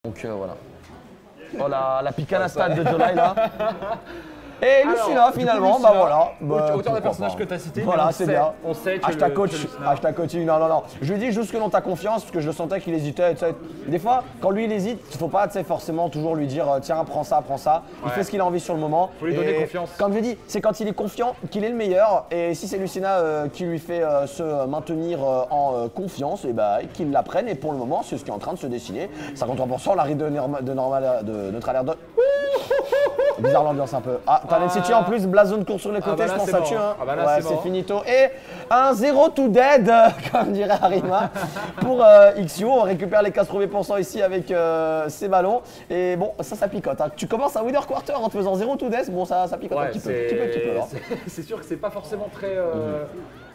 Donc voilà. Oh la picanastade de Jolai là. Et Lucina finalement, bah voilà. Autant des personnages que tu as cités, voilà, c'est bien. On sait que hashtag coach, hashtag coaching, non. Je lui dis juste que dans ta confiance, parce que je le sentais qu'il hésitait. Des fois, quand lui il hésite, il faut pas forcément toujours lui dire tiens, prends ça. Il fait ce qu'il a envie sur le moment. Faut lui donner confiance. Comme je lui dis, c'est quand il est confiant qu'il est le meilleur. Et si c'est Lucina qui lui fait se maintenir en confiance, et bah qu'il la prenne. Et pour le moment, c'est ce qui est en train de se dessiner. 53%, la ride de notre alerte de. Bizarre l'ambiance un peu. Ah, t'as City en plus, Blazon court sur les côtés, je pense que ça tue. Hein. Ouais, c'est finito. Et un 0 to dead, comme dirait Arima, pour XU. On récupère les 80% ici avec ces ballons. Et bon, ça picote. Hein. Tu commences un winner quarter en te faisant 0 to death, bon, ça picote un petit peu. C'est sûr que c'est pas forcément très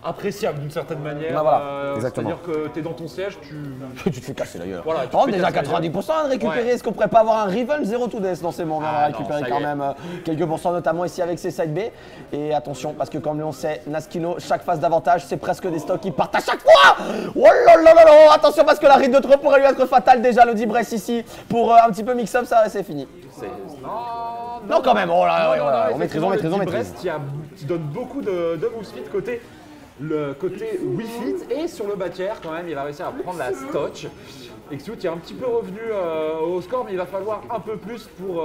appréciable d'une certaine manière. Bah voilà, exactement. C'est-à-dire que t'es dans ton siège, tu te fais casser la gueule. Voilà, déjà 90% de récupérer. Est-ce qu'on pourrait pas avoir un Riven 0 to death dans ces moments? On va récupérer quand même quelques pourcents, notamment ici avec ses side B. Et attention, parce que comme on sait, Naskino, chaque phase d'avantage, c'est presque des stocks qui partent à chaque fois. Oh là là là là. Attention, parce que la ride de trop pourrait lui être fatale. Déjà, le Dibress ici, pour un petit peu mix-up, ça c'est fini. Non, quand même. Oh là, on maîtrise. Dibress qui donne beaucoup de move speed côté Wii Fit, et sur le bas tiers quand même il va réussir à prendre la stock. XU qui est un petit peu revenu au score, mais il va falloir un peu plus pour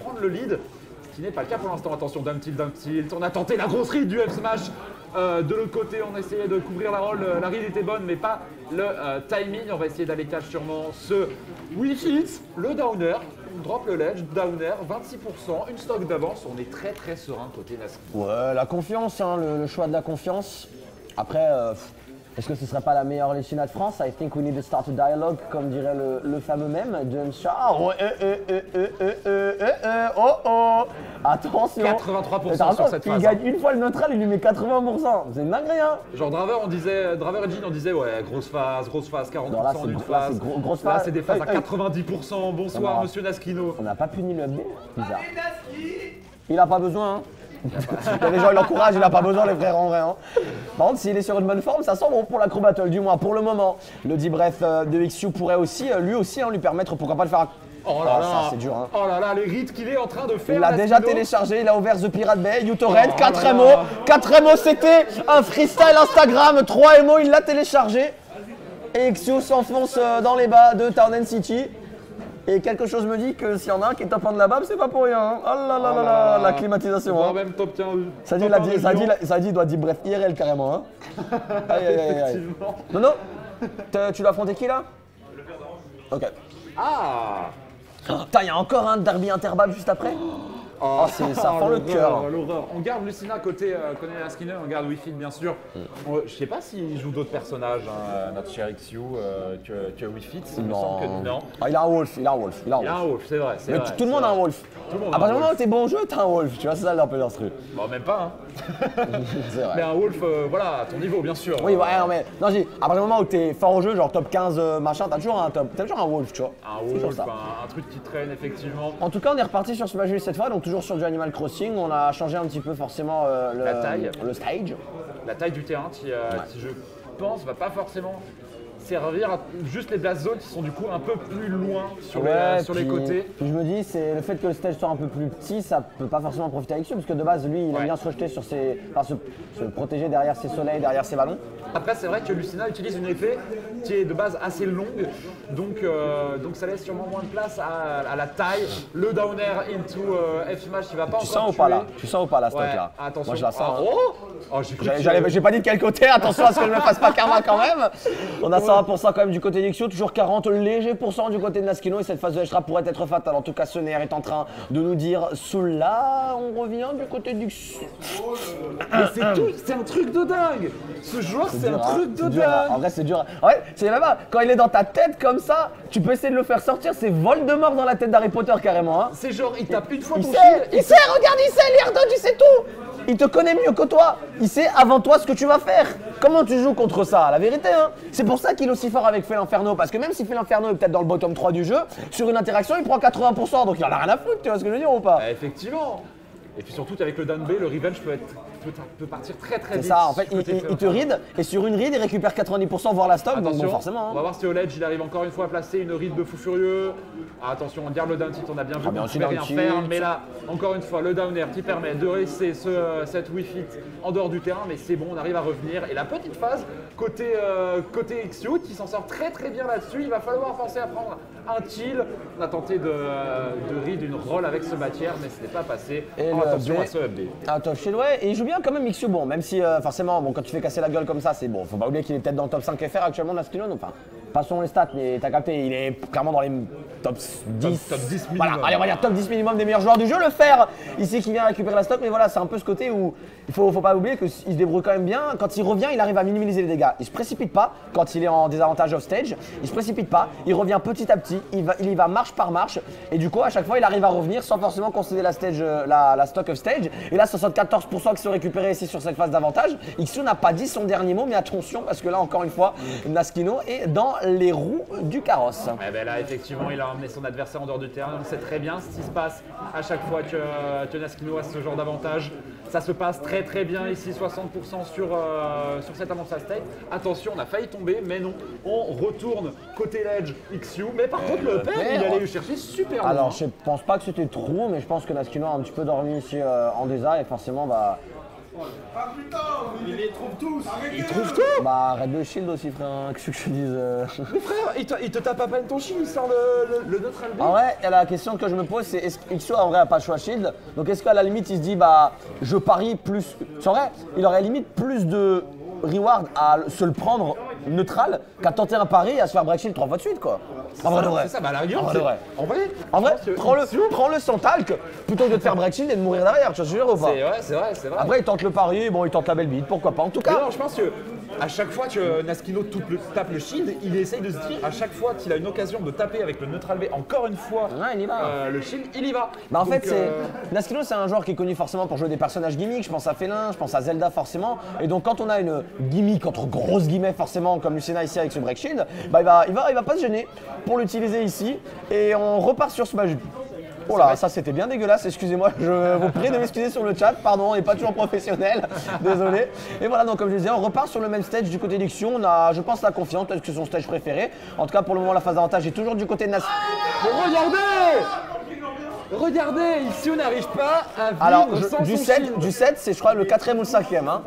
prendre le lead, ce qui n'est pas le cas pour l'instant. Attention, dump tilt, on a tenté la grosse ride du F-Smash. De l'autre côté, on essayait de couvrir la roll, la ride était bonne, mais pas le timing. On va essayer d'aller catch sûrement ce Wii Fit, le downer. On drop le ledge, downer, 26%, une stock d'avance. On est très très serein côté Naski. Ouais, la confiance, hein, le choix de la confiance. Après, est-ce que ce serait pas la meilleure Lucina de France? I think we need to start a dialogue, comme dirait le fameux mème, James Shaw. Oh. Attention. 83% sur cette phase. Il gagne une fois le neutral, il lui met 80%. C'est une dinguerie, hein. Genre Draver et Jean, on disait ouais, grosse phase, 40% non, là, d'une phase. Là, c'est des phases à 90%. Bonsoir, monsieur Naskino. On n'a pas puni le FB. Bizarre. Il a pas besoin, hein. Les gens, il l'encourage, il n'a pas besoin, les frères en vrai. Hein. Par contre, s'il est sur une bonne forme, ça sent bon pour l'acro battle, du moins pour le moment. Le D-Breath de XU pourrait aussi, lui aussi, lui permettre, pourquoi pas le faire. Oh là là, ça c'est dur. Hein. Oh là là, les rites qu'il est en train de faire. Il l'a déjà téléchargé, il a ouvert The Pirate Bay, Utorred, 4 MO. 4 MO, c'était un freestyle Instagram. 3 MO, il l'a téléchargé. Et XU s'enfonce dans les bas de Town City. Et quelque chose me dit que s'il y en a un qui est top 1 de la BAM, c'est pas pour rien. Hein. Oh là là là, la climatisation. Hein. Même top 15. Ça dit, il doit dire bref IRL carrément. Hein. Aïe. Non. Tu l'as affronté qui là? Le père d'Orange. Ok. Ah. Putain, il y a encore un derby interbab juste après. Oh, ça fend le cœur. L'horreur. On garde Lucina côté Naskino, on garde Wi-Fi bien sûr. Je sais pas s'il joue d'autres personnages, hein, notre cher XU, que Wi-Fi. Il me semble que non. Ah, il a un Wolf. Il a un Wolf, c'est vrai. Mais tout le monde a un Wolf. À partir du moment où t'es bon au jeu, t'as un Wolf. Tu vois, c'est ça un peu leur truc. Bon, même pas. Hein. C'est vrai. Mais un Wolf, voilà, à ton niveau, bien sûr. Oui, ouais, non, mais non, à partir du moment où t'es fort au jeu, genre top 15 machin, t'as toujours un Wolf, tu vois. Un Wolf, un truc qui traîne effectivement. En tout cas, on est reparti sur Smash Bros cette fois, donc toujours sur du Animal Crossing. On a changé un petit peu forcément le stage. La taille du terrain qui je pense, va pas forcément servir à juste les blast zones qui sont du coup un peu plus loin sur les côtés. Puis je me dis, c'est le fait que le stage soit un peu plus petit, ça peut pas forcément profiter avec lui, parce que de base, lui, il aime bien se rejeter sur se protéger derrière ses soleils, derrière ses ballons. Après, c'est vrai que Lucina utilise une épée qui est de base assez longue, donc ça laisse sûrement moins de place à la taille. Le downer into F-Smash qui va pas encore tuer. Tu sens ou pas la stock là? Attention. Moi je la sens. J'ai pas dit de quel côté, attention à ce que je me fasse pas karma quand même. On a 100% quand même du côté d'XU, toujours 40 légers % du côté de Naskino, et cette phase de H-Trap pourrait être fatale. En tout cas, Soner est en train de nous dire Soula, on revient du côté d'XU. Mais c'est un truc de dingue. Ce joueur, c'est un truc de dingue. En vrai, c'est dur. En vrai, c'est même pas, quand il est dans ta tête comme ça, tu peux essayer de le faire sortir, c'est Voldemort dans la tête d'Harry Potter carrément. Hein. C'est genre, il tape une fois ton shield. Il sait, regarde, il sait, Liardon, il sait tout. Il te connaît mieux que toi. Il sait avant toi ce que tu vas faire. Comment tu joues contre ça? La vérité, hein. C'est pour ça qu'il est aussi fort avec Felinferno. Parce que même si Felinferno est peut-être dans le bottom 3 du jeu, sur une interaction, il prend 80%. Donc il en a rien à foutre, tu vois ce que je veux dire ou pas? Effectivement. Et puis surtout qu'avec le down B, le revenge peut partir très C'est vite. ça, en fait, il te ride et sur une ride, il récupère 90% voire la stock, donc Attention, bon, forcément. on va voir si au ledge il arrive encore une fois à placer une ride de fou furieux. Ah, attention, on garde le down tilt, on a bien vu bien qu'on aussi pouvait rien down tilt. faire, mais là, encore une fois, le down air qui permet de laisser cette Wii Fit en dehors du terrain, mais c'est bon, on arrive à revenir. Et la petite phase côté XU qui s'en sort très bien là-dessus, il va falloir penser à prendre un kill. On a tenté de read une roll avec ce batière, mais ce n'est pas passé. Et Attention à ce up B. Top shield, ouais, et il joue bien quand même XU, bon, même si forcément, bon, quand tu fais casser la gueule comme ça, c'est bon, faut pas oublier qu'il est peut-être dans le top 5 FR actuellement, Naskino, enfin, passons les stats, mais t'as capté, il est clairement dans les top 10. Top 10 minimum. Voilà, allez, on va dire top 10 minimum des meilleurs joueurs du jeu, le faire ici qui vient récupérer la stock, mais voilà, c'est un peu ce côté où il faut pas oublier qu'il se débrouille quand même bien. Quand il revient, il arrive à minimiser les dégâts. Il se précipite pas quand il est en désavantage off stage, il se précipite pas, il revient petit à petit, il y va marche par marche, et du coup, à chaque fois, il arrive à revenir sans forcément concéder la stage, la stock off stage. Et là, 74% qui sont récupérés ici sur cette phase d'avantage. XU n'a pas dit son dernier mot, mais attention, parce que là, encore une fois, Naskino est dans les roues du carrosse. Eh ben là, effectivement, il a emmené son adversaire en dehors du terrain. On sait très bien ce qui se passe à chaque fois que Naskino a ce genre d'avantage. Ça se passe très bien ici, 60% sur cette avantage state. Attention, on a failli tomber, mais non. On retourne côté ledge XU. Mais par contre, le père, il allait le chercher super loin. Alors, je pense pas que c'était trop, mais je pense que Naskino a un petit peu dormi ici en désa et forcément, bah. Ah putain, il les trouve tous. Il trouve tout. Bah, arrête de shield aussi, frère, hein, qu'est-ce que je te dise Mais frère, il te tape à peine ton shield, il sort le neutral B. En vrai, la question que je me pose, c'est est-ce que XU en vrai a pas le choix shield? Donc est-ce qu'à la limite il se dit bah je parie plus. C'est vrai, il aurait limite plus de reward à se le prendre neutral qu'à tenter un pari et à se faire break shield 3 fois de suite quoi. En vrai de vrai. C'est ça, bah la rigueur, En vrai de vrai. En vrai, prends-le sans talc plutôt que de te faire break shield et de mourir derrière, tu vois ce que je veux dire ou pas? c'est vrai. Après il tente le pari, bon il tente la belle bite, pourquoi pas. En tout Mais cas, non, je pense que à chaque fois que Naskino tape le shield, il essaye de se dire à chaque fois qu'il a une occasion de taper avec le neutral B encore une fois il y va. le shield, il y va. Bah en Donc, fait, Naskino c'est un joueur qui est connu forcément pour jouer des personnages gimmicks, je pense à Félin, je pense à Zelda forcément. Et donc quand on a une gimmick entre grosses guillemets forcément comme Lucina ici avec ce break shield, bah il va pas se gêner pour l'utiliser ici et on repart sur ce match. Oh là, ça c'était bien dégueulasse, excusez-moi, je vous prie de m'excuser sur le chat, pardon, on n'est pas toujours professionnel, désolé. Et voilà, donc comme je disais, on repart sur le même stage du côté d'Ixion, on a, je pense, la confiance, peut-être que c'est son stage préféré. En tout cas, pour le moment, la phase d'avantage est toujours du côté de Nas. Regardez, Ixion n'arrive pas à vivre Alors, sans du son 7, shield. c'est je crois le 4ème ou le 5ème. Hein.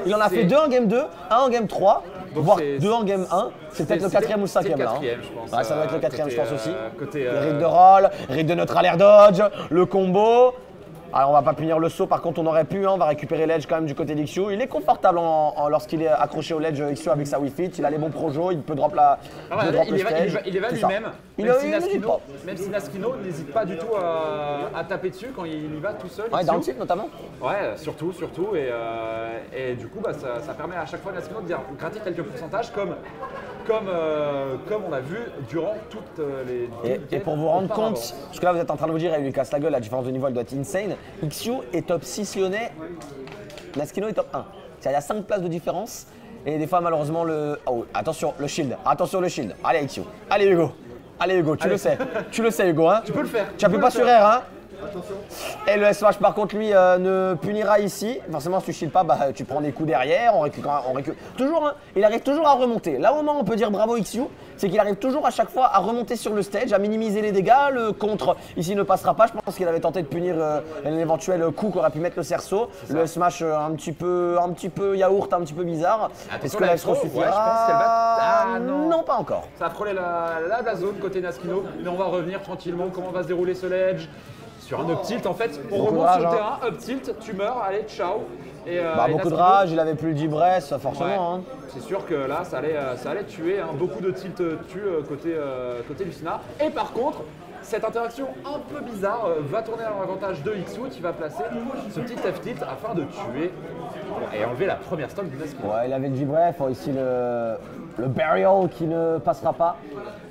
Il en a fait 2 en game 2, 1 en game 3, voire 2 en game 1. C'est peut-être le 4ème ou le 5ème là. C'est le 4ème, je pense. Ouais, ça doit être le 4ème, je pense aussi. Côté, Le rig de roll, rig de neutral air dodge, le combo. Alors on va pas punir le saut, par contre on aurait pu, hein, on va récupérer l'edge quand même du côté d'Ixio. Il est confortable lorsqu'il est accroché au ledge Ixio avec sa Wii Fit, il a les bons projos, il peut drop la. Il est va lui-même, même si Naskino n'hésite pas du tout à taper dessus quand il y va tout seul. Ouais, down tilt notamment. Ouais, surtout, et du coup ça permet à chaque fois à Naskino de gratter quelques pourcentages comme on a vu durant toutes les Et pour vous rendre compte, parce que là vous êtes en train de vous dire, il lui casse la gueule, la différence de niveau elle doit être insane. XU est top 6 lyonnais, Naskino est top 1. Il y a 5 places de différence. Et des fois malheureusement le. Oh, attention le shield, Allez XU, allez Hugo, tu le sais Hugo hein. Tu peux le faire. Tu appuies pas sur R hein. Et le S-Smash par contre lui ne punira ici. Forcément si tu shield pas, bah, tu prends des coups derrière, on récupère. Toujours, hein, il arrive toujours à remonter. Là au moment où on peut dire bravo XU, c'est qu'il arrive toujours à chaque fois à remonter sur le stage, à minimiser les dégâts. Le contre ici ne passera pas. Je pense qu'il avait tenté de punir un éventuel coup qu'aurait pu mettre le cerceau. Le S-Smash un petit peu yaourt, un petit peu bizarre. Est-ce que la S-Throw suffira? Ouais, je pense qu'elle va. Ah non, pas encore. Ça a frôlé la zone côté Naskino, mais on va revenir tranquillement. Comment va se dérouler ce ledge? Sur un up tilt en fait, on remonte sur le terrain, up tilt, tu meurs, allez, ciao. Et, beaucoup de rage, il avait plus le Dibress, forcément. Ouais, hein. C'est sûr que là, ça allait tuer. Hein. Beaucoup de tilt tuent côté Lucina. Et par contre, cette interaction un peu bizarre va tourner à l'avantage de XU qui va placer ce petit F-tilt afin de tuer et enlever la première stock du Naskino. Ouais, il avait le Dibref, ici le Burial qui ne passera pas.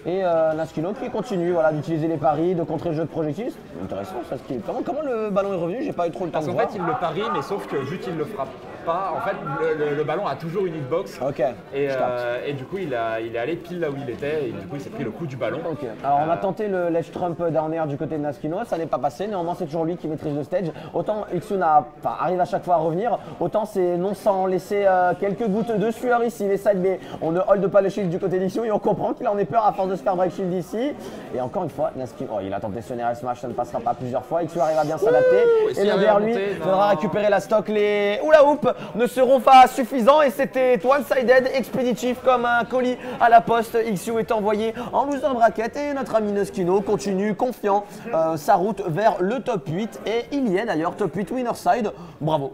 Et Naskino qui continue d'utiliser les paris, de contrer le jeu de projectiles. Intéressant ça. Comment le ballon est revenu? J'ai pas eu trop le temps Parce de qu'en voir. fait, il le parie, mais sauf que vu qu'il le frappe pas. En fait, le ballon a toujours une hitbox. Ok. Et du coup, il est allé pile là où il était et du coup, il s'est pris le coup du ballon. Ok. Alors on a tenté le ledge trump down air du côté de Naskino, ça n'est pas passé. Néanmoins, c'est toujours lui qui maîtrise le stage. Autant Ixun arrive à chaque fois à revenir, autant c'est non sans laisser quelques gouttes de sueur ici. Les side B, on ne hold pas le shield du côté d'Ixun et on comprend qu'il en est peur à force de se faire break shield ici. Et encore une fois, Naskino, il a tenté ce Nair smash, ça ne passera pas plusieurs fois. Ixun arrive à bien s'adapter. Et derrière lui, faudra récupérer la stock. Les Hula Hoop ne seront pas suffisants et c'était one-sided, expéditif comme un colis à la poste. Ixu est envoyé en loser bracket et notre ami Naskino continue confiant sa route vers le top 8 et il y est d'ailleurs top 8 winner side. Bravo.